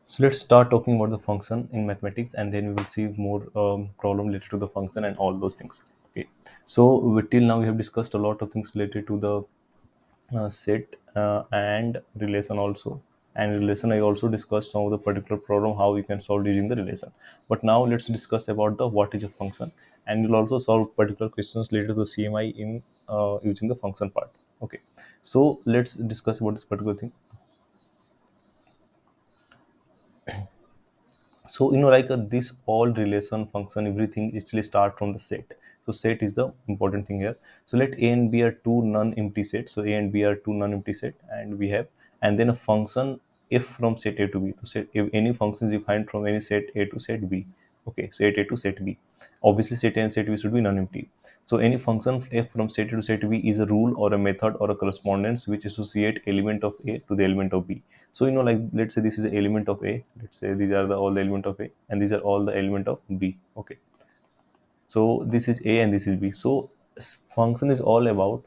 So let's start talking about the function in mathematics, and then we will see more problem related to the function and all those things. Okay. So till now we have discussed a lot of things related to the set and relation also. And relation, I also discussed some of the particular problem how we can solve using the relation. But now let's discuss about the what is a function, and we'll also solve particular questions related to the CMI in using the function part. Okay. So let's discuss about this particular thing. So this all relation function everything actually start from the set. So set is the important thing here. So let a and b are two non-empty sets. So a and b are two non-empty set, and we have, and then a function f from set a to b. So set if any function is defined from any set a to set b. Okay, set a to set b. Obviously set a and set b should be non-empty. So any function f from set a to set b is a rule or a method or a correspondence which associate element of a to the element of b. So like let's say this is the element of a. Let's say these are all the element of a, and these are all the element of b. Okay. So this is a and this is b. So function is all about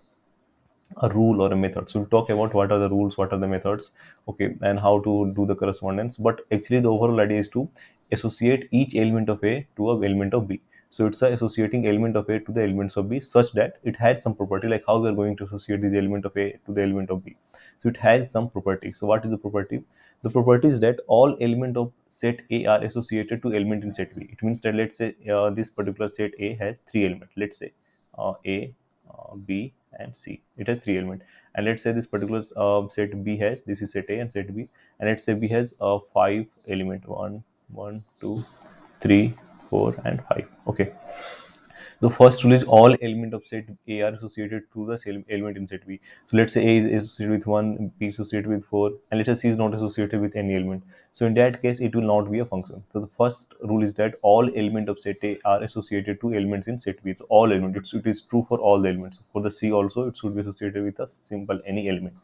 a rule or a method. So we'll talk about what are the rules, what are the methods, okay, and how to do the correspondence. But actually, the overall idea is to associate each element of A to a element of B. So it's a associating element of A to the elements of B such that it has some property, like how we are going to associate this element of A to the element of B. So it has some property. So what is the property? The property is that all element of set A are associated to element in set B. It means that let's say this particular set A has three elements. Let's say A, B, and C. It has three elements. And let's say this particular set B has, this is set A and set B, and let's say B has five element, one, two, three, four, and five. Okay. The first rule is all element of set A are associated to the same element in set B. So let's say A is associated with 1, B is associated with 4, and let's say C is not associated with any element. So in that case, it will not be a function. So the first rule is that all element of set A are associated to elements in set B. So all elements, it is true for all the elements. For the C also, it should be associated with a simple any element.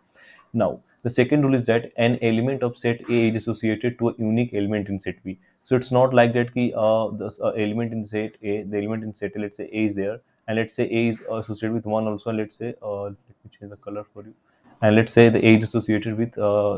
Now, the second rule is that an element of set A is associated to a unique element in set B. So it's not like that ki, the element in set A, the element in set A, let's say A is there, and let's say A is associated with 1 also, and let's say, let me change the color for you. And let's say the A is associated with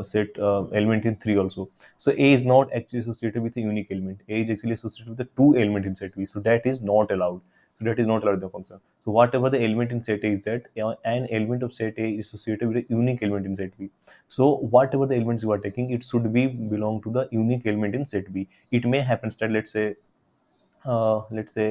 set element in 3 also. So A is not actually associated with a unique element. A is actually associated with the two element in set B. So that is not allowed. So that is not allowed in the function. So whatever the element in set A is that an element of set A is associated with a unique element in set B. So whatever the elements you are taking, it should be belong to the unique element in set B. It may happen that let's say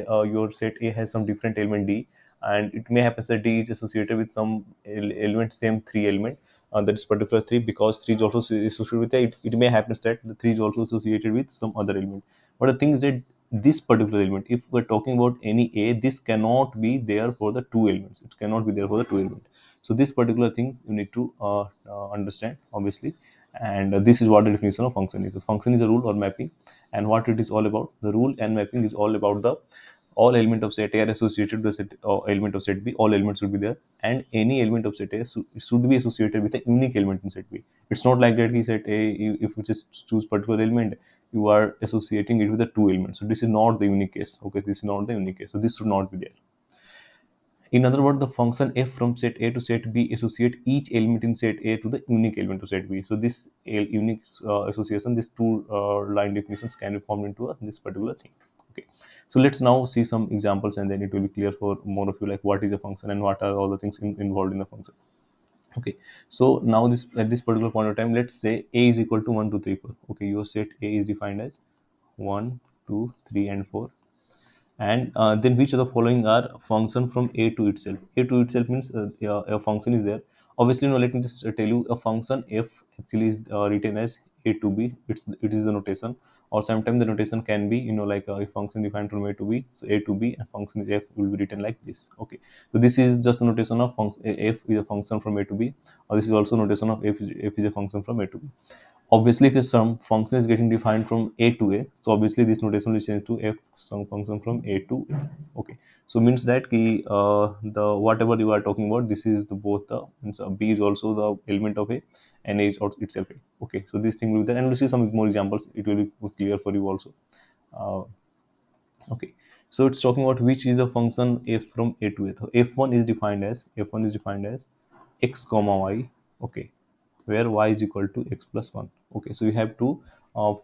your set A has some different element D, and it may happen that D is associated with some element, same three element, that is particular three, because three is also associated with it may happen that the three is also associated with some other element. But the thing is that this particular element, if we're talking about any A, this cannot be there for the two elements. It cannot be there for the two element. So this particular thing you need to understand, obviously, and this is what the definition of function is. The function is a rule or mapping, and what it is all about. The rule and mapping is all about the all element of set A are associated with the set or element of set B. All elements should be there, and any element of set A should be associated with a unique element in set B. It's not like that. He said A, if you just choose particular element, you are associating it with the two elements. So this is not the unique case. Okay, this is not the unique case. So this should not be there. In other words, the function f from set A to set B associate each element in set A to the unique element of set B. So this unique association, these two line definitions can be formed into this particular thing. Okay. So let's now see some examples, and then it will be clear for more of you like what is a function and what are all the things involved in the function. Okay. So now this at this particular point of time, let's say A is equal to 1, 2, 3, 4. Okay, your set A is defined as 1, 2, 3, and 4, and then which of the following are function from A to itself. A to itself means a function is there. Obviously, no, let me just tell you, a function f actually is written as A to B. It is the notation, or sometimes the notation can be like a function defined from A to B. So A to B and function is f will be written like this. Okay, so this is just the notation of function f is a function from A to B, or this is also notation of f is a function from A to B. Obviously, if some function is getting defined from A to A, so obviously this notation will change to f some function from A to A. Okay, so means that the whatever you are talking about, this is the both the means, B is also the element of A, and A is also itself A. Okay, so this thing will be there, and we'll see some more examples. It will be clear for you also. Uh, okay, so it's talking about which is the function f from A to A. So f1 is defined as x comma y. Okay, where y is equal to x plus 1. Okay, so we have to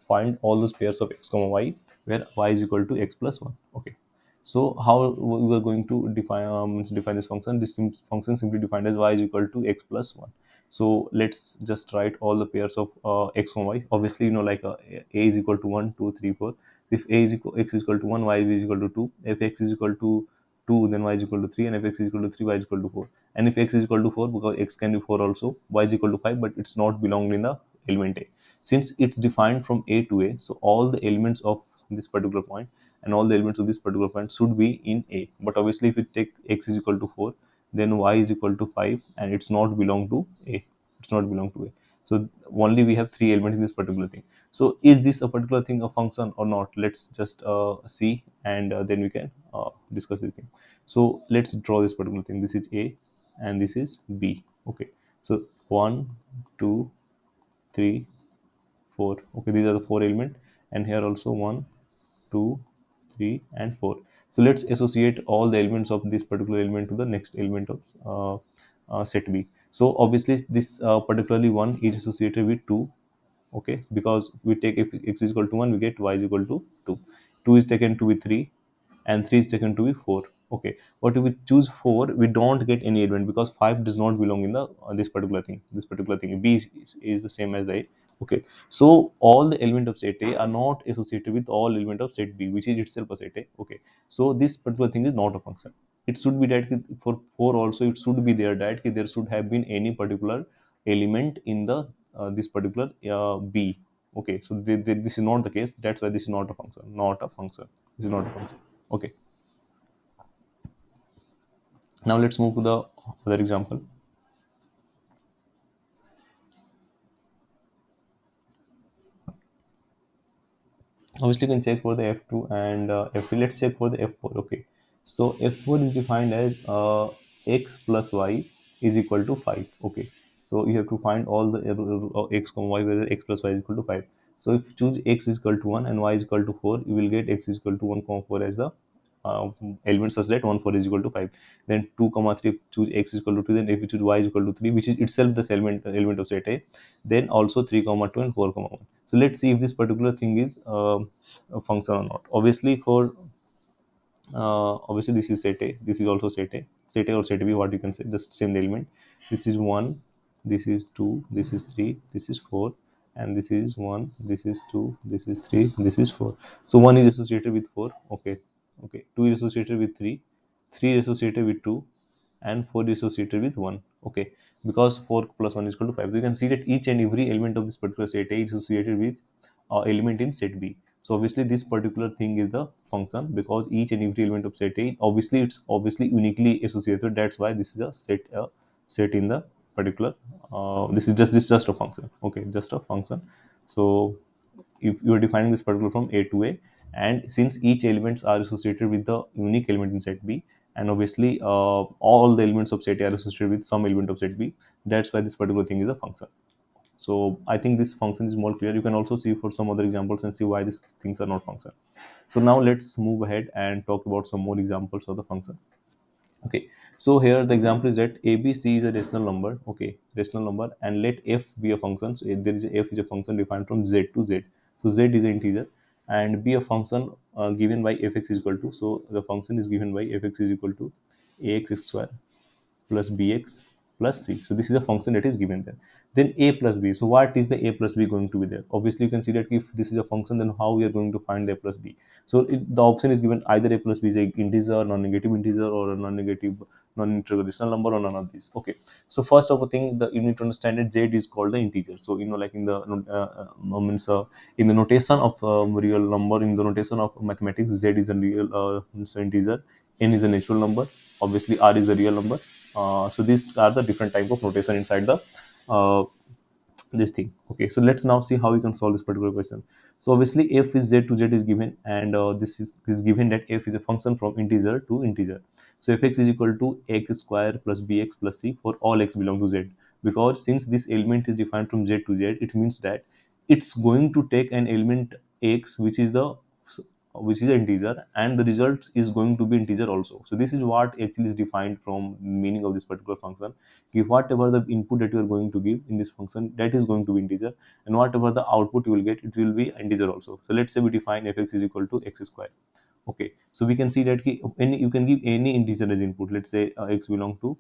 find all those pairs of x comma y where y is equal to x plus 1. Okay, so how we are going to define this function? This function simply defined as y is equal to x plus 1. So let's just write all the pairs of x comma y. Obviously, like a is equal to 1, 2, 3, 4. If a is equal, x is equal to 1, y is equal to 2. If x is equal to 2, then y is equal to 3, and if x is equal to 3, y is equal to 4. And if x is equal to 4, because x can be 4 also, y is equal to 5, but it's not belonged in the element a. Since it's defined from a to a, so all the elements of this particular point and all the elements of this particular point should be in a. But obviously, if we take x is equal to 4, then y is equal to 5, and it's not belong to a. It's not belong to a. So only we have three elements in this particular thing. So is this a particular thing a function or not? Let's just see, and then we can discuss the thing. So let's draw this particular thing. This is a and this is b. Okay, so 1, 2, 3, 4. Okay, these are the four element, and here also 1, 2, 3, and 4. So let's associate all the elements of this particular element to the next element of set b. So obviously this particularly 1 is associated with 2. Okay, because we take, if x is equal to 1, we get y is equal to 2. 2 is taken to be 3, and 3 is taken to be 4. Okay, but if we choose 4, we don't get any element, because 5 does not belong in the this particular thing. B is the same as a. Okay, so all the element of set a are not associated with all element of set b, which is itself a set a. Okay, so this particular thing is not a function. It should be that for 4 also, it should be there that there should have been any particular element in the this particular b. Okay, so this is not the case. That's why this is not a function. Not a function. This is not a function. Okay, now let's move to the other example. Obviously, you can check for the f2 and f3. Let's check for the f4. Okay, so f4 is defined as x plus y is equal to 5. Okay, so you have to find all the x comma y, whether x plus y is equal to 5. So if you choose x is equal to 1 and y is equal to 4, you will get x is equal to 1 comma 4 as the uh, element, such that 1 4 is equal to 5. Then 2 comma 3, choose x is equal to 2. Then if you choose y is equal to 3, which is itself the element of set a, then also 3 comma 2 and 4 comma 1. So let's see if this particular thing is a function or not. Obviously, for obviously this is set a, this is also set a or set b, what you can say, just same element. This is 1, this is 2, this is 3, this is 4, and this is 1, this is 2, this is 3, this is 4. So 1 is associated with 4. Okay, okay, 2 is associated with 3, 3 is associated with 2, and 4 is associated with 1. Okay, because 4 plus 1 is equal to 5. So you can see that each and every element of this particular set a is associated with element in set b. So obviously this particular thing is the function, because each and every element of set a, obviously it's obviously uniquely associated. That's why this is a set in the particular this is just a function. Okay, just a function. So if you are defining this particular from a to a, and since each elements are associated with the unique element in set b, and obviously all the elements of set a are associated with some element of set b, that's why this particular thing is a function. So I think this function is more clear. You can also see for some other examples and see why these things are not function. So now let's move ahead and talk about some more examples of the function. Okay, so here the example is that abc is a rational number. Okay, rational number, and let f be a function. So there is f is a function defined from z to z. So z is an integer, and be a function given by fx is equal to. So the function is given by fx is equal to ax square plus bx plus c. So this is a function that is given there. Then a plus b. So what is the a plus b going to be there? Obviously, you can see that if this is a function, then how we are going to find a plus b? So the option is given, either a plus b is a integer, non-negative integer, or a non-negative non-integral number, or none of these. Okay. So first of all thing, you need to understand that z is called the integer. So like in the means in the notation of real number, in the notation of mathematics, z is a real integer, n is a natural number, obviously r is a real number. So these are the different type of notation inside the uh, this thing. Okay, so let's now see how we can solve this particular question. So obviously f is z to z is given, and this is given that f is a function from integer to integer. So fx is equal to x square plus bx plus c for all x belong to z, because since this element is defined from z to z, it means that it's going to take an element x, which is the which is an integer, and the result is going to be integer also. So this is what actually is defined from meaning of this particular function. If whatever the input that you are going to give in this function, that is going to be integer, and whatever the output you will get, it will be integer also. So let's say we define fx is equal to x square. Okay, so we can see that any, you can give any integer as input. Let's say x belong to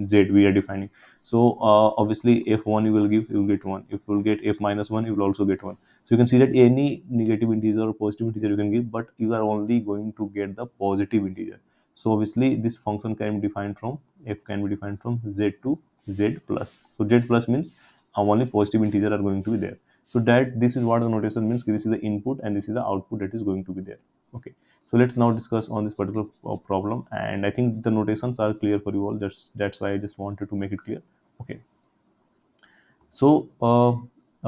z we are defining. So obviously f1 you will give, you will get 1. If you will get f minus 1, you will also get 1. So you can see that any negative integer or positive integer you can give, but you are only going to get the positive integer. So obviously this function can be defined from, f can be defined from z to z plus. So z plus means only positive integer are going to be there. So that this is what the notation means. This is the input and this is the output that is going to be there. Okay, so let's now discuss on this particular problem, and I think the notations are clear for you all. That's why I just wanted to make it clear. Okay, so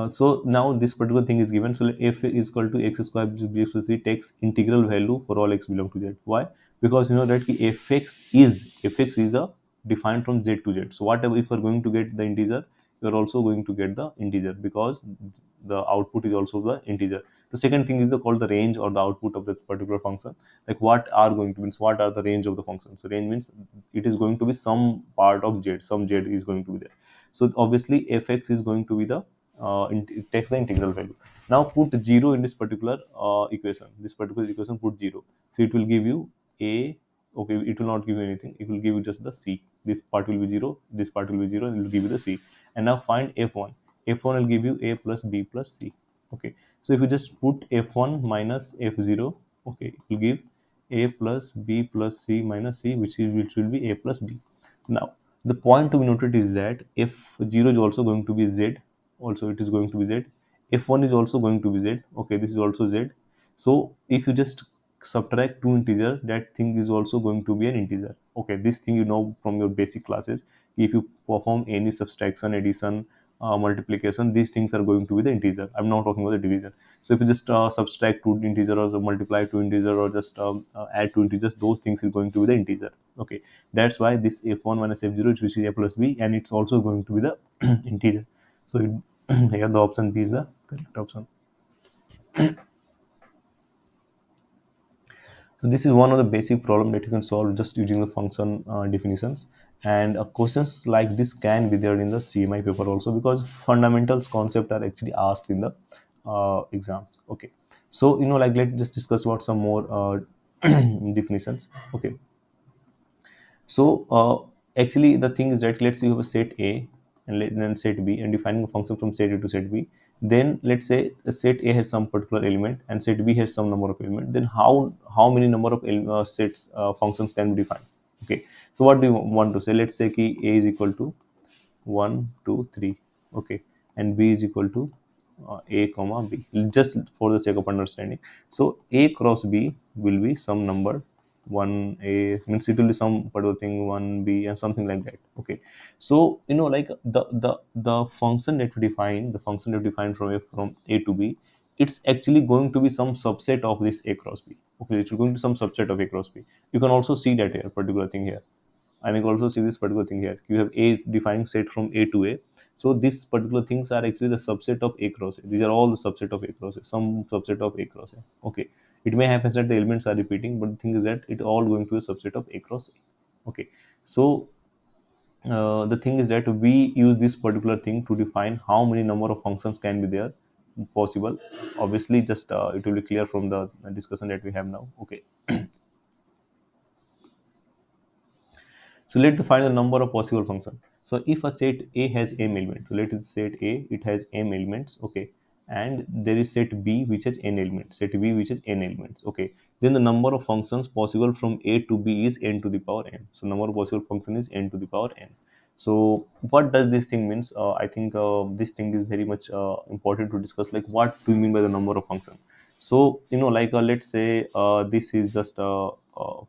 so now this particular thing is given. So f is equal to x square b plus c takes integral value for all x belong to z. Why? Because you know that ki fx is a defined from z to z. So whatever, if you are going to get the integer, you are also going to get the integer, because the output is also the integer. The second thing is the called the range or the output of that particular function. Like what are going to means, what are the range of the function. So range means it is going to be some part of z, some z is going to be there. So obviously fx is going to be the it takes the integral value. Now put 0 in this particular equation. This particular equation put 0. So it will give you a, okay, it will not give you anything. It will give you just the c. This part will be 0. This part will be 0. And it will give you the c. And now find f1. F1 will give you a plus b plus c. Okay. So if you just put f1 minus f0, okay, it will give a plus b plus c minus c, which will be a plus b. Now the point to be noted is that f0 is also going to be z, also it is going to be z. F1 is also going to be z. Okay, this is also z. So if you just subtract two integer, that thing is also going to be an integer. Okay, this thing you know from your basic classes. If you perform any subtraction, addition, multiplication, these things are going to be the integer. I'm not talking about the division. So if you just subtract two integer, or multiply two integer, or just add two integers, those things are going to be the integer. Okay, that's why this f1 minus f0 is which is a plus b, and it's also going to be the integer. So here the option b is the correct option. So this is one of the basic problem that you can solve just using the function definitions. And questions like this can be there in the CMI paper also, because fundamentals concept are actually asked in the exam. Okay, so you know, like let's just discuss about some more definitions. Okay, so actually, the thing is that let's say you have a set A and then set B, and defining a function from set A to set B. Then let's say set A has some particular element and set B has some number of element. Then how many number of sets functions can be defined? Okay, so what do you want to say? Let's say ki A is equal to 1 2 3. Okay, and B is equal to A comma B, just for the sake of understanding. So A cross B will be some number. 1 A means it will be some particular thing, 1 B, and something like that. Okay, so you know, like the function that we define, the function that we define from A to B, it's actually going to be some subset of this A cross B. Okay, it's going to be some subset of A cross B. You can also see that here, particular thing here. And you can also see this particular thing here. You have A defined set from A to A. So these particular things are actually the subset of A cross A. These are all the subset of A cross A, some subset of A cross A. Okay. It may happen that the elements are repeating, but the thing is that it all going to be a subset of A cross A. Okay. So the thing is that we use this particular thing to define how many number of functions can be there possible. Obviously, just it will be clear from the discussion that we have now. Okay. So let's find the number of possible functions. So if a set A has m elements, so let it set A, it has m elements, okay, and there is set B which has n elements, set B which has n elements, okay. Then the number of functions possible from A to B is n to the power n. So number of possible function is n to the power n. So what does this thing means? I think this thing is very much important to discuss. Like what do you mean by the number of function? So you know, like let's say this is just for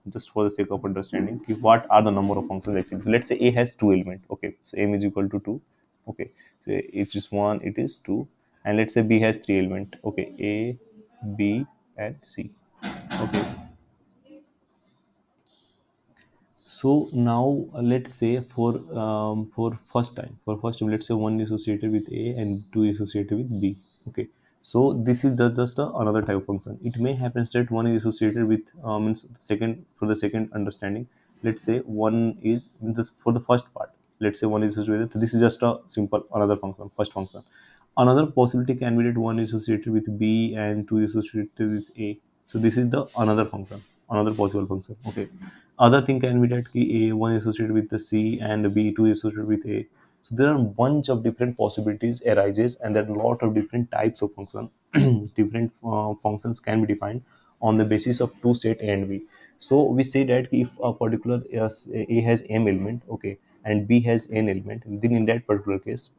the sake of understanding, what are the number of functions actually. So let's say A has two elements. Okay, so m is equal to 2. Okay, so it is 1, it is 2. And let's say B has three elements. Okay, A, B, and C. Okay, so now let's say for first time, let's say one is associated with A and two is associated with B. Okay, So this is just another type of function. It may happen that one is associated with means the second for the second understanding. Let's say one is means for the first part. Let's say one is associated. So this is just a simple another function, first function. Another possibility can be that one is associated with B and two is associated with A. So this is the another function, another possible function. Okay. Other thing can be that ki A one is associated with the C and B two is associated with A. So there are a bunch of different possibilities arises, and there are a lot of different types of function. Different functions can be defined on the basis of two set A and B. So we say that if a particular A has m element, okay, and B has n element, then in that particular case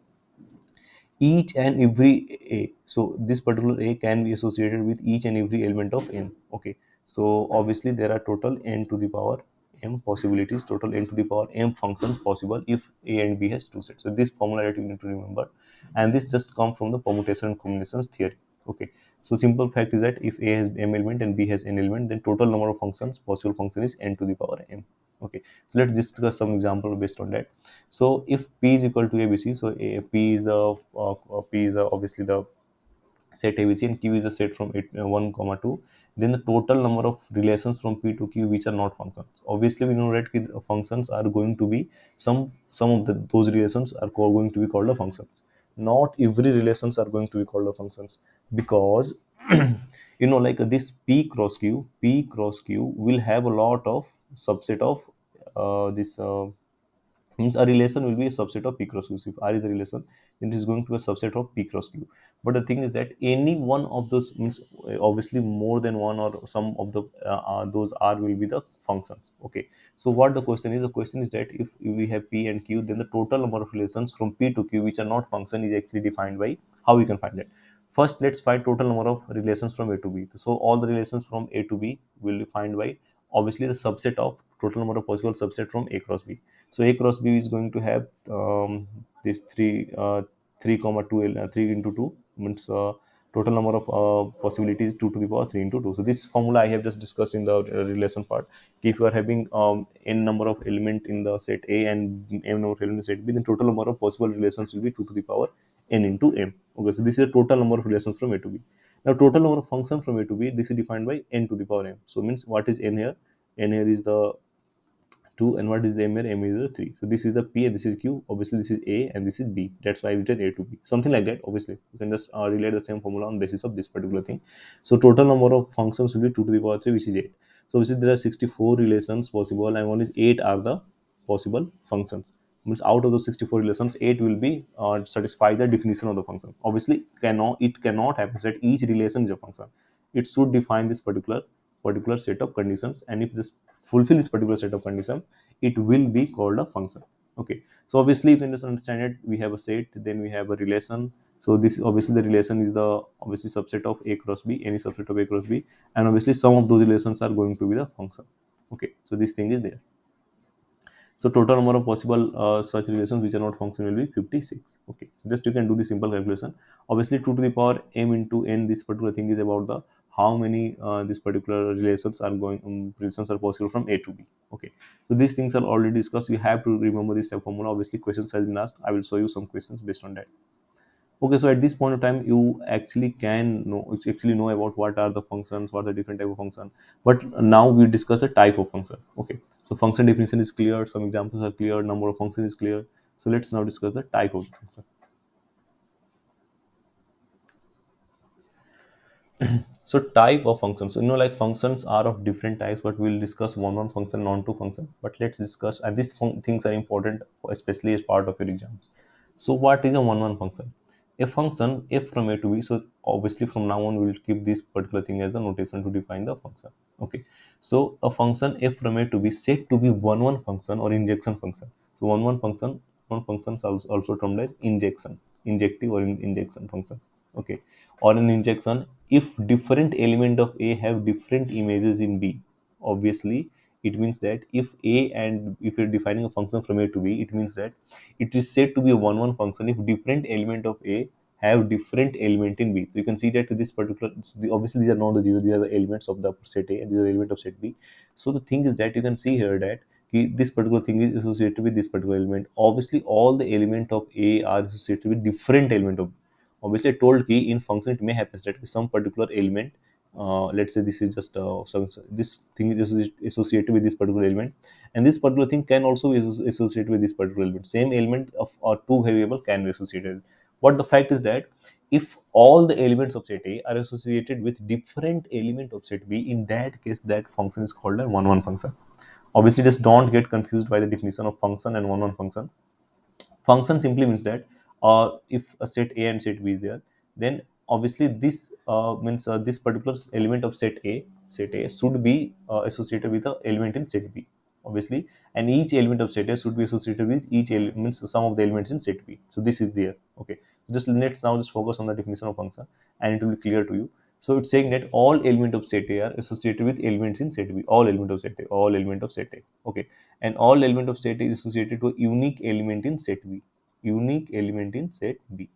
each and every a, so this particular a can be associated with each and every element of n. Okay, so obviously there are total n to the power m possibilities, total n to the power m functions possible if a and b has two sets. So this formula that you need to remember, and this just comes from the permutation and combinations theory. Okay, so simple fact is that if a has m element and b has n element, then total number of functions, possible function, is n to the power m. Okay, so let's discuss some example based on that. So if P is equal to ABC, so P is the P is obviously the set ABC, and Q is the set from 1 comma 2, then the total number of relations from P to Q which are not functions. Obviously we know that functions are going to be some of those relations are going to be called the functions. Not every relations are going to be called the functions, because like this P cross Q will have a lot of subset of this means a relation will be a subset of P cross Q. So if R is a relation, then it is going to be a subset of P cross Q. But the thing is that any one of those means obviously more than one or some of the those R will be the functions. Okay. So what the question is? The question is that if we have P and Q, then the total number of relations from P to Q which are not function is actually defined by how we can find it. First, let's find total number of relations from A to B. So all the relations from A to B will be defined by obviously the subset of total number of possible subset from A cross B. So A cross B is going to have this 3 comma 2 3 into 2 means total number of possibilities 2 to the power 3 into 2. So this formula I have just discussed in the relation part. If you are having n number of element in the set A and m number of element in set B, then total number of possible relations will be 2 to the power n into m. Okay, so this is the total number of relations from A to B. Now total number of functions from A to B, this is defined by n to the power m. So means what is n here? N here is the 2, and what is the m here? M is the 3. So this is the P and this is Q. Obviously this is A and this is B. That's why I written A to B. Something like that. Obviously you can just relate the same formula on basis of this particular thing. So total number of functions will be 2 to the power 3, which is 8. So obviously there are 64 relations possible, and only 8 are the possible functions. Means out of those 64 relations, 8 will be satisfy the definition of the function. Obviously it cannot happen that each relation is a function. It should define this particular set of conditions, and if this fulfill this particular set of condition, it will be called a function. Okay, so obviously you can just understand it. We have a set, then we have a relation. So this obviously the relation is the obviously subset of A cross B, any subset of A cross B, and obviously some of those relations are going to be the function. Okay, so this thing is there. So total number of possible such relations which are not function will be 56. Okay, so just you can do the simple calculation. Obviously 2 to the power m into n, this particular thing is about the how many these particular relations are possible from A to B. Okay, so these things are already discussed. You have to remember this type of formula. Obviously questions has been asked. I will show you some questions based on that. Okay, so at this point of time, you actually know about what are the functions, what are the different type of function. But now we discuss the type of function. Okay, so function definition is clear, some examples are clear, number of function is clear. So let's now discuss the type of function. So type of functions, like functions are of different types, but we'll discuss one function, non-two function. But let's discuss, and these things are important, especially as part of your exams. So what is a one function? A function f from A to B. So obviously from now on we'll keep this particular thing as the notation to define the function. Okay. So a function f from A to B said to be one function or injection function. So one function is also termed as injection, injective or injection function. Okay, or an injection if different element of A have different images in B. Obviously it means that if A and if you're defining a function from A to B, it means that it is said to be a one function if different element of A have different element in B. So you can see that this particular, obviously these are not the zero, these are the elements of the set A and these are the element of set B. So the thing is that you can see here that this particular thing is associated with this particular element. Obviously all the element of A are associated with different element of B. Obviously I told key in function it may happen that some particular element, let's say this is just this thing is associated with this particular element, and this particular thing can also be associated with this particular element. Same element of or two variable can be associated. But the fact is that if all the elements of set A are associated with different element of set B, in that case that function is called a one-one function. Obviously, just don't get confused by the definition of function and one-one function. Function simply means that if a set A and set B is there, then obviously this means this particular element of set A should be associated with the element in set B, obviously, and each element of set A should be associated with each element, some of the elements in set B. So this is there. Okay, so just let's now just focus on the definition of function, and it will be clear to you. So it's saying that all element of set A are associated with elements in set B. All element of set A, all element of set A. Okay, and all element of set A is associated to a unique element in set B. Unique element in set B.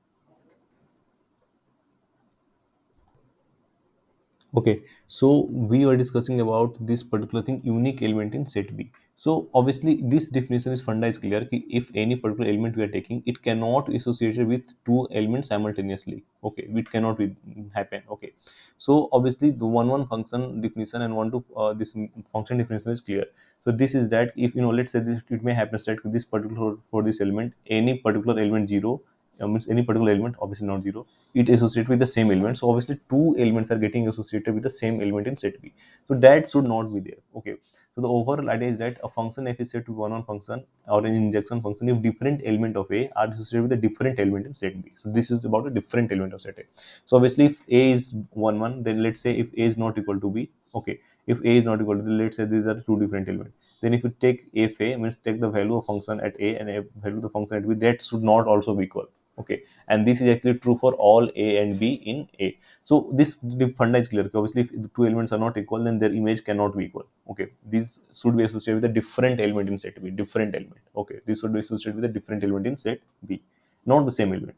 Okay, so we were discussing about this particular thing, unique element in set B. So obviously this definition is funda is clear कि if any particular element we are taking, it cannot be associated with two elements simultaneously. Okay, it cannot be happen. Okay, so obviously the one function definition and one to this function definition is clear. So this is that if let's say this, it may happen that this particular for this element, any particular element zero, means any particular element, obviously not zero, it associated with the same element. So obviously two elements are getting associated with the same element in set B. So that should not be there. Okay. So the overall idea is that a function f is set to one function or an injection function if different element of A are associated with a different element in set B. So this is about a different element of set A. So obviously if A is one, then let's say if A is not equal to B, okay. If A is not equal to, let's say these are two different elements. Then if you take f A, means take the value of function at A and a value of the function at B, that should not also be equal. Okay, and this is actually true for all A and B in A. So this the funda is clear. Obviously, if the two elements are not equal, then their image cannot be equal. Okay, these should be associated with a different element in set B. Different element. Okay, this should be associated with a different element in set B, not the same element.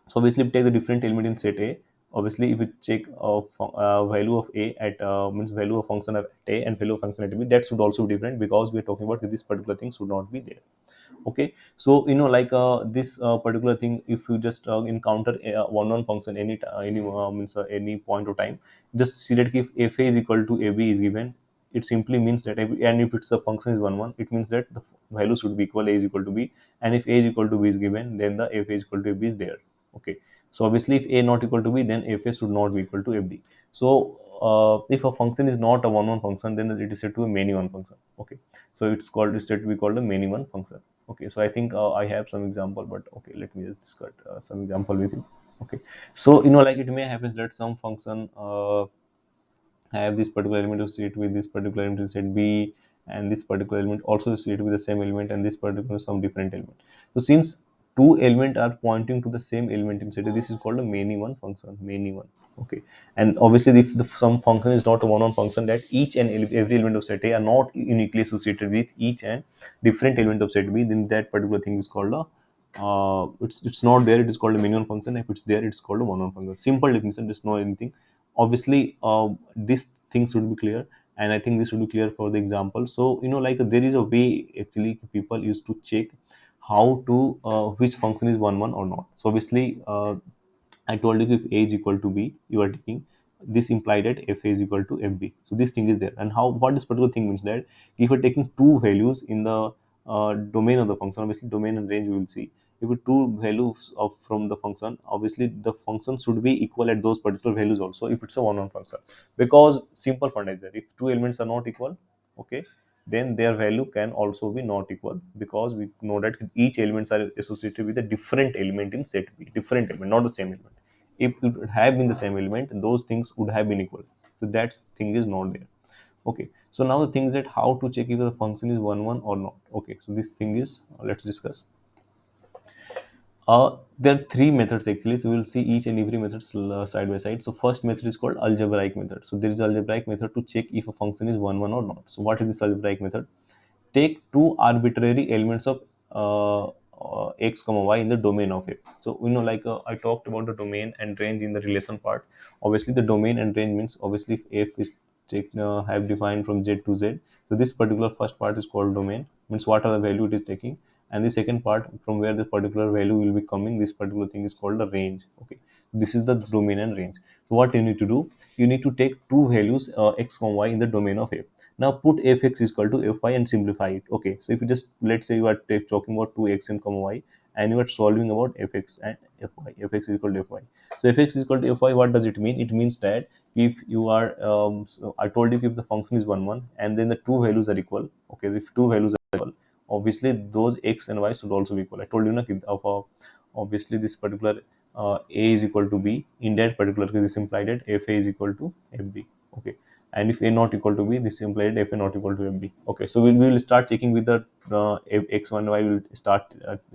So obviously, if we take the different element in set A. Obviously, if we check value of A at means value of function at A and value of function at B, that should also be different because we are talking about this particular thing should not be there. Okay, so like this particular thing, if you just encounter a one function any means any point of time, just see that if fa is equal to ab is given, it simply means that and if it's a function is one, it means that the value should be equal, a is equal to b, and if a is equal to b is given, then the fa is equal to ab is there. Okay, so obviously if a not equal to b, then fa should not be equal to fd. So if a function is not a one function, then it is said to be a many one function. Okay, so it's said to be called a many one function. Okay, so I think I have some example, but okay, let me just discuss some example with you. Okay, so like it may happen that some function have this particular element associated with this particular element set B, and this particular element also associated with the same element, and this particular some different element. So since two elements are pointing to the same element in set A, this is called a many one function. Many one. Okay, and obviously if the some function is not a one function, that each and every element of set A are not uniquely associated with each and different element of set B, then that particular thing is called a it's not there, it is called a many one function. If it's there, it's called a one function. Simple definition, just know anything. Obviously this thing should be clear, and I think this should be clear for the example. So like there is a way actually people used to check how to which function is one or not. So obviously I told you if a is equal to b, you are taking this implied that f is equal to fb. So this thing is there, and how what this particular thing means that if you're taking two values in the domain of the function, obviously domain and range we will see. If you two values of from the function, obviously the function should be equal at those particular values also if it's a one function, because simple fund is there. If two elements are not equal, okay, then their value can also be not equal, because we know that each elements are associated with a different element in set B, different element, not the same element. If it would have been the same element, those things would have been equal. So that thing is not there. Okay, so now the thing is that how to check if the function is one or not. Okay, so this thing is let's discuss. There are three methods actually, so we will see each and every method side by side. So first method is called algebraic method. So there is algebraic method to check if a function is one or not. So what is this algebraic method? Take two arbitrary elements of x comma y in the domain of a. So like I talked about the domain and range in the relation part. Obviously the domain and range means obviously if f is have defined from z to z. So this particular first part is called domain, means what are the value it is taking, and the second part from where the particular value will be coming, this particular thing is called the range. Okay, this is the domain and range. So what you need to do, you need to take two values, x comma y, in the domain of f. Now put fx is equal to fy and simplify it. Okay, so if you just, let's say you are talking about 2x and comma y, and you are solving about fx and fy, fx is equal to fy. So fx is equal to fy, what does it mean? It means that if you are so I told you, if the function is 1 1 and then the two values are equal, okay, if two values are equal, obviously those x and y should also be equal. I told you na, of obviously this particular a is equal to b, in that particular case this implied that fa is equal to fb. Okay, and if a not equal to b, this implied fa not equal to fb. Okay, so we will start checking with the x1 y, will start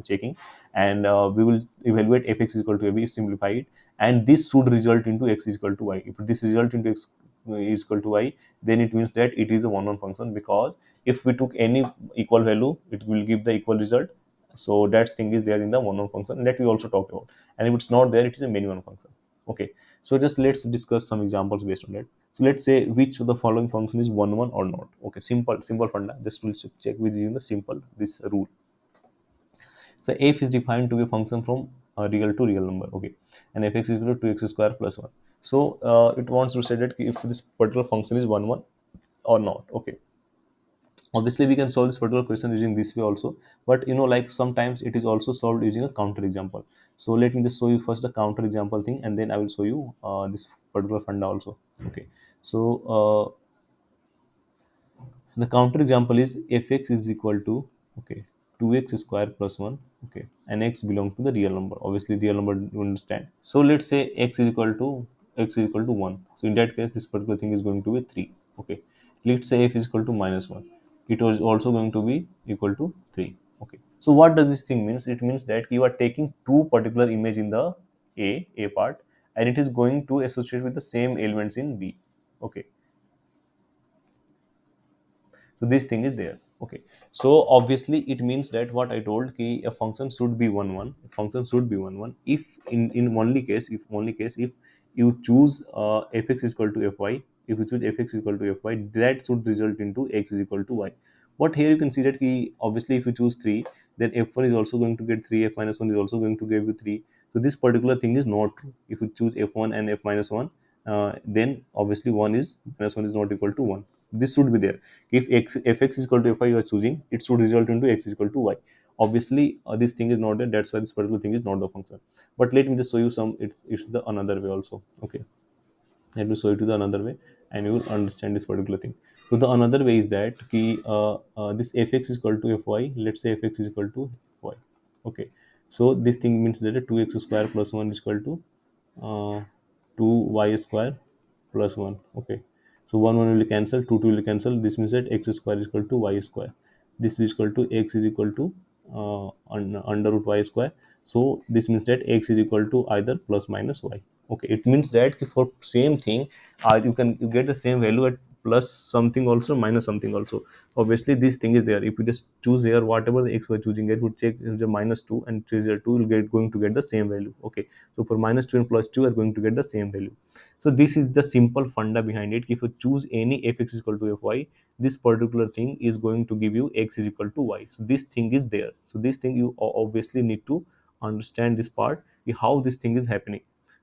checking, and we will evaluate fx is equal to fb, simplify it, and this should result into x is equal to y. If this result into x is equal to y, then it means that it is a one-on function, because if we took any equal value, it will give the equal result. So that thing is there in the one-on function, and that we also talked about. And if it's not there, it is a many-one function. Okay, so just let's discuss some examples based on that. So let's say which of the following function is one or not. Okay, simple funda. Just will check with you the simple this rule. So f is defined to be a function from real to real number. Okay, and fx is equal to 2x square plus 1. So it wants to say that if this particular function is 1 or not. Okay, obviously we can solve this particular question using this way also, but like sometimes it is also solved using a counter example. So let me just show you first the counter example thing, and then I will show you this particular funda also. Okay, so the counter example is fx is equal to, okay, 2x square plus 1. Okay, and x belong to the real number. Obviously real number you understand. So let's say x is equal to 1. So in that case this particular thing is going to be 3. Okay, let's say f is equal to minus 1. It was also going to be equal to 3. Okay, so what does this thing means? It means that you are taking two particular image in the a part, and it is going to associate with the same elements in b. Okay, so this thing is there. Okay, so obviously it means that what I told ki a function should be 1 1, function should be 1 1 if in only case, if you choose fx is equal to fy. If you choose fx is equal to fy, that should result into x is equal to y. But here you can see that ki obviously if you choose 3, then f1 is also going to get 3, f minus 1 is also going to give you 3. So this particular thing is not true. If you choose f1 and f minus 1, then obviously 1 is minus 1 is not equal to 1. This should be there. If fx is equal to fy you are choosing, it should result into x is equal to y. Obviously this thing is not there, that's why this particular thing is not the function. But let me just show you some, it's the another way also. Okay, let me show you to the another way, and you will understand this particular thing. So the another way is that this fx is equal to fy. Let's say fx is equal to fy. Okay, so this thing means that 2x square plus 1 is equal to uh, 2y square plus 1. Okay, so 1 1 will cancel, 2 2 will cancel. This means that x square is equal to y square. This is equal to x is equal to under root y square. So this means that x is equal to either plus minus y. Okay, it means that for same thing, you get the same value at plus something also, minus something also. Obviously this thing is there. If you just choose here whatever the x we're choosing, it would check the minus 2 and choose here 2, you'll get going to get the same value. Okay, so for minus 2 and plus 2 are going to get the same value. So this is the simple funda behind it. If you choose any fx is equal to fy, this particular thing is going to give you x is equal to y. So this thing is there. So this thing you obviously need to understand this part, how this thing is happening.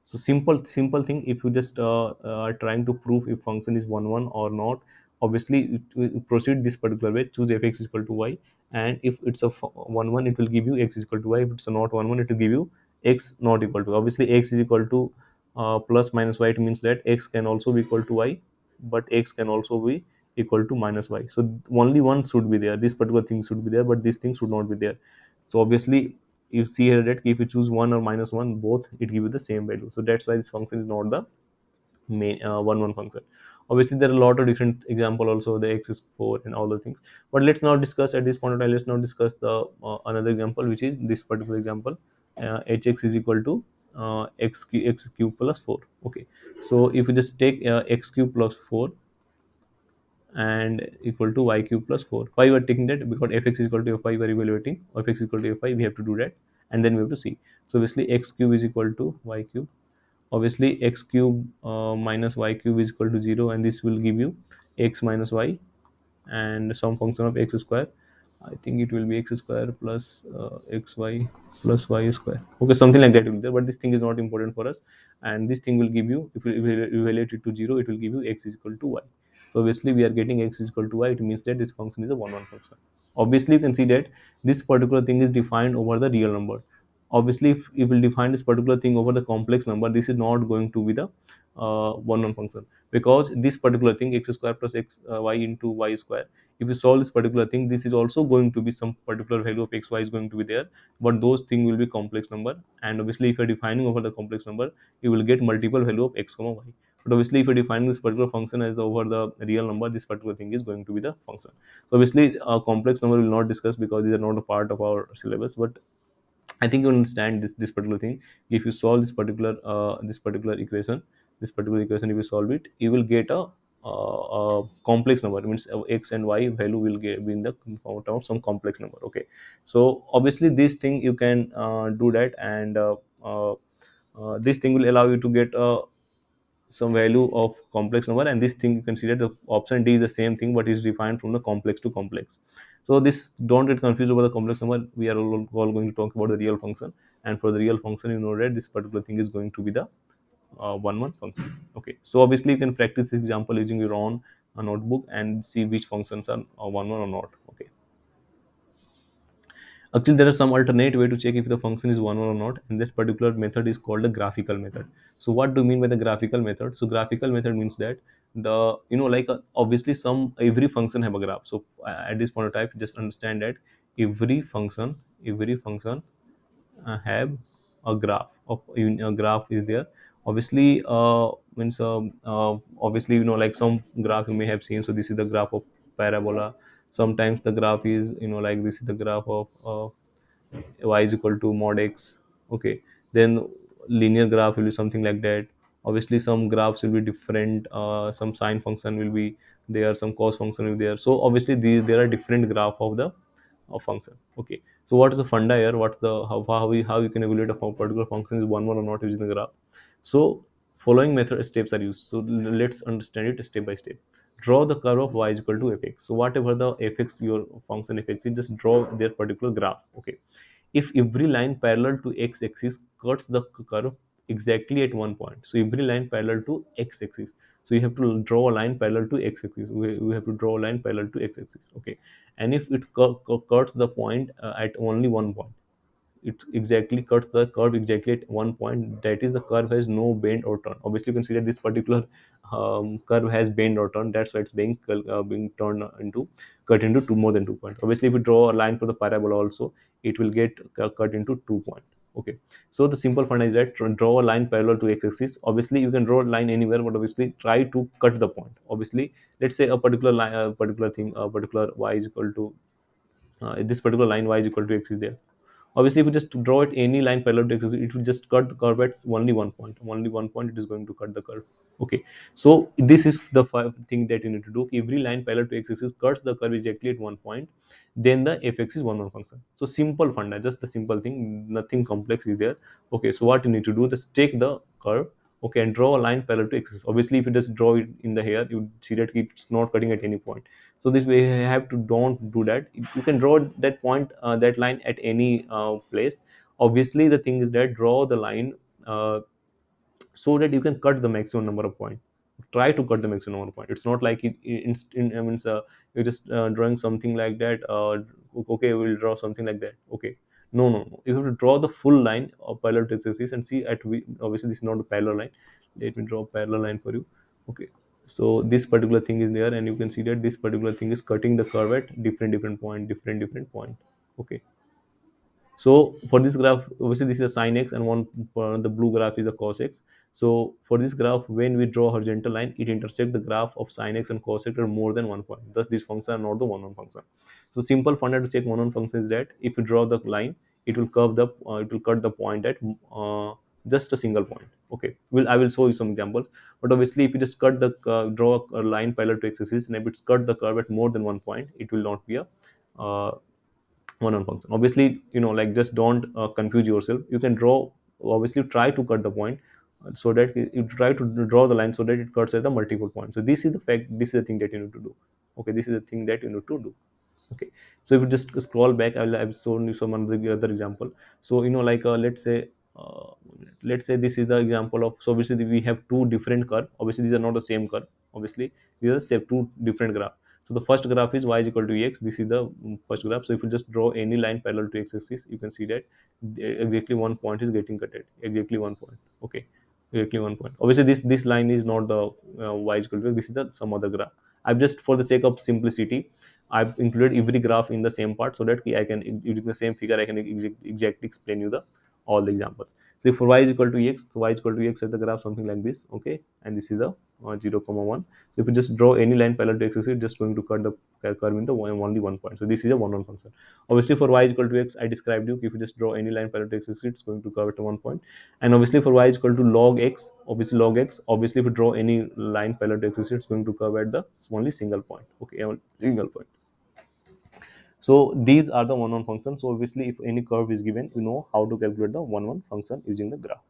So simple thing. If you just are trying to prove if function is 1 1 or not, obviously you proceed this particular way. Choose fx is equal to y, and if it's a 1 1, it will give you x is equal to y. If it's a not 1 1, it will give you x not equal to. Obviously x is equal to plus minus y. It means that x can also be equal to y, but x can also be equal to minus y. So only one should be there. This particular thing should be there, but this thing should not be there. So obviously you see here that if you choose 1 or minus 1, both it give you the same value. So that's why this function is not the main 1 1 function. Obviously there are a lot of different example also, the x is 4 and all the things. But let's now discuss at this point of time, let's now discuss the another example, which is this particular example. Hx is equal to x cube plus 4. Okay, so if you just take x cube plus 4 and equal to y cube plus 4. Why we are taking that? Because fx is equal to fy, we are evaluating, or fx is equal to fy, we have to do that, and then we have to see. So obviously x cube is equal to y cube. Obviously x cube minus y cube is equal to 0, and this will give you x minus y and some function of x square. I think it will be x square plus xy plus y square. Okay, something like that will be there. But this thing is not important for us. And this thing will give you, if you evaluate it to 0, it will give you x is equal to y. So obviously we are getting x is equal to y. It means that this function is a one-one function. Obviously you can see that this particular thing is defined over the real number. Obviously if we define this particular thing over the complex number, this is not going to be the one-one function, because this particular thing x square plus x y into y square, if you solve this particular thing, this is also going to be some particular value of x y is going to be there, but those things will be complex number. And obviously if you're defining over the complex number, you will get multiple value of x comma y. But obviously if you're defining this particular function as the over the real number, this particular thing is going to be the function. So obviously complex number will not discuss because these are not a part of our syllabus, but I think you understand this particular thing. If you solve this particular equation, if you solve it, you will get a complex number. It means x and y value will get be in the form of some complex number. Okay, so obviously this thing you can do that, and this thing will allow you to get some value of complex number, and this thing consider the option D is the same thing but is defined from the complex to complex. So this, don't get confused over the complex number. We are all going to talk about the real function, and for the real function you know that this particular thing is going to be the one function. Okay, so obviously you can practice this example using your own notebook and see which functions are one or not. Okay, actually, there is some alternate way to check if the function is one or not, and this particular method is called the graphical method. So, what do you mean by the graphical method? So, graphical method means that the like obviously some every function have a graph. So, at this point of time, just understand that every function have a graph of a graph is there. Obviously means obviously like some graph you may have seen. So this is the graph of parabola. Sometimes the graph is like this is the graph of y is equal to mod x. Okay, then linear graph will be something like that. Obviously some graphs will be different. Some sine function will be there, some cos function will be there. So obviously there are different graph of the function. Okay, so what is the funda here? What's the how you can evaluate a particular function is one or not using the graph? So following method steps are used. So let's understand it step by step. Draw the curve of y is equal to fx. So whatever the fx, your function fx is, just draw their particular graph. Okay, if every line parallel to x-axis cuts the curve exactly at one point, so every line parallel to x-axis, so you have to draw a line parallel to x-axis. We have to draw a line parallel to x-axis. Okay, and if it cuts the point at only one point, it exactly cuts the curve exactly at one point, that is the curve has no bend or turn. Obviously you consider this particular curve has bend or turn, that's why it's being turned into cut into two more than 2 points. Obviously if you draw a line for the parabola also, it will get cut into 2 points. Okay, so the simple fund is that draw a line parallel to x-axis. Obviously you can draw a line anywhere, but obviously try to cut the point. Obviously let's say a particular line, a particular thing, a particular y is equal to this particular line y is equal to x is there. Obviously if you just draw it any line parallel to x, it will just cut the curve at only one point it is going to cut the curve. Okay, so this is the thing that you need to do. Every line parallel to x-axis cuts the curve exactly at one point, then the fx is one function. So simple funda, just the simple thing, nothing complex is there. Okay, so what you need to do, just take the curve, okay, and draw a line parallel to x-axis. Obviously if you just draw it in the here, you see that it's not cutting at any point. So this way you have to don't do that. You can draw that point, that line at any place. Obviously the thing is that draw the line so that you can cut the maximum number of points. Try to cut the maximum number of points. It's not like I mean, you're just drawing something like that. Okay, we'll draw something like that. Okay, no. You have to draw the full line of parallel to x-axis and see obviously this is not a parallel line. Let me draw a parallel line for you. Okay, so this particular thing is there, and you can see that this particular thing is cutting the curve at different point, different point. Okay, so for this graph, obviously this is a sin x, and one the blue graph is a cos x. So for this graph, when we draw a horizontal line, it intersects the graph of sin x and cos x at more than one point. Thus, these functions are not the one function. So simple formula to check one function is that if you draw the line, it will cut the point at just a single point. Okay, I will show you some examples. But obviously, if you just draw a line parallel to x-axis, and if it's cut the curve at more than one point, it will not be a uh, one function. Obviously like just don't confuse yourself. You can draw, obviously try to cut the point, so that you try to draw the line so that it cuts at the multiple points. So this is the thing that you need to do. Okay, this is the thing that you need to do. Okay, so if you just scroll back, I've shown you some other example. So like let's say this is the example of, so obviously we have two different curve. Obviously these are not the same curve. Obviously these are same two different graph. So the first graph is y is equal to x. This is the first graph. So if you just draw any line parallel to x-axis, you can see that exactly one point is getting cut at exactly one point. Okay, exactly one point. Obviously this line is not the y is equal to x. This is the some other graph. I've just, for the sake of simplicity, I've included every graph in the same part, so that I can, using the same figure, I can exactly explain you the all the examples. So if for y is equal to x, so y is equal to x as the graph something like this, okay, and this is the 0 comma 1. So if you just draw any line parallel to x, it's just going to cut the curve in the only one point. So this is a one function. Obviously for y is equal to x, I described you, if you just draw any line parallel to x, it's going to curve at one point. And obviously for y is equal to log x, obviously log x, obviously if you draw any line parallel to x, it's going to curve at the only single point, okay, only single point. So these are the one functions. So obviously if any curve is given, you know how to calculate the one function using the graph.